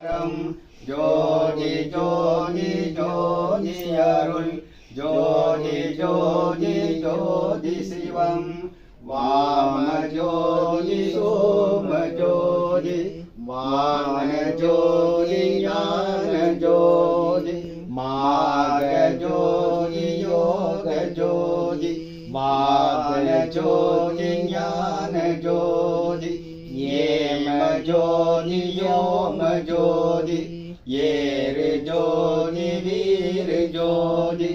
ஜோதி ஜோதி ஜோதி அருள் ஜோதி ஜோதி ஜோதி சிவம் வாம ஜோதி சோம ஜோதி வாமன ஜோதி ஞான ஜோதி மாக ஜோதி யோக ஜோதி வாமன ஜோதி ஞான ஜோதி ஏம ஜோதி யோம ஜோதி ஏறு ஜோதி வீர ஜோதி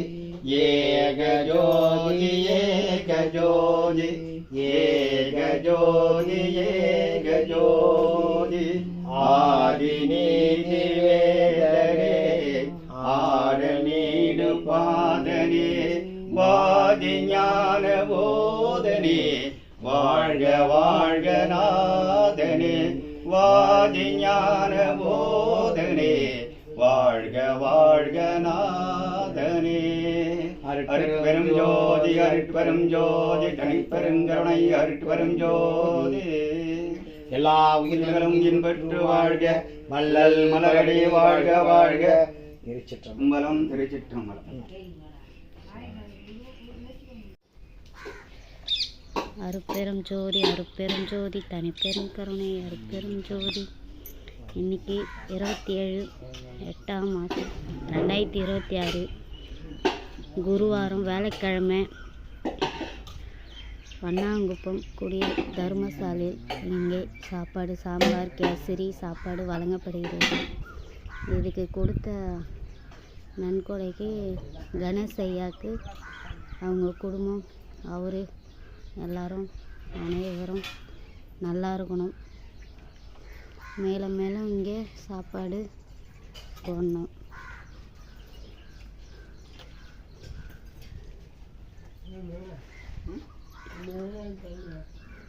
ஏக ஜோதி ஏக ஜோதி ஏக ஜோதி ஏக ஜோதி ஆதி நீதி வேதனே ஆட நீடு பாதனே வாதி ஞான போதனே வாழ்க வாழ்க நாதனே வாதி ஞான போதனே வாழ்க வாழ்க நாதனே அருட்பெரும் ஜோதி அருட்பெரும் ஜோதி தனிப்பெருங்கருணை அருட்பெரும் ஜோதி எல்லா உயிர்களும் இன்பற்று வாழ்க மல்லல் மலரடி வாழ்க வாழ்க திருச்சிற்றம்பலம் திருச்சிற்றம்பலம். அருட்பெரும் ஜோதி அருட்பெரும் ஜோதி தனிப்பெரும் கருணை அருட்பெரும் ஜோதி. இன்னைக்கு 27/8/2026 குருவாரம் வேலைக்கிழமை வண்ணாங்குப்பம் குடிய தர்மசாலையில் இங்கே சாப்பாடு சாம்பார் கேசரி சாப்பாடு வழங்கப்படுகிறது. இதுக்கு கொடுத்த நன்கொடைக்கு கணேஷ் ஐயாவுக்கு அவங்க குடும்பம் அவர் எல்லாரும் அனைவரும் நல்லா இருக்கணும். மேலும் மேலும் இங்கே சாப்பாடு போடணும்.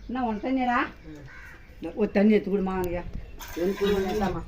என்ன ஒன்று தண்ணிடா ஒரு தண்ணி எடுத்து கொடுமா எனக்கு வேண்டாமா.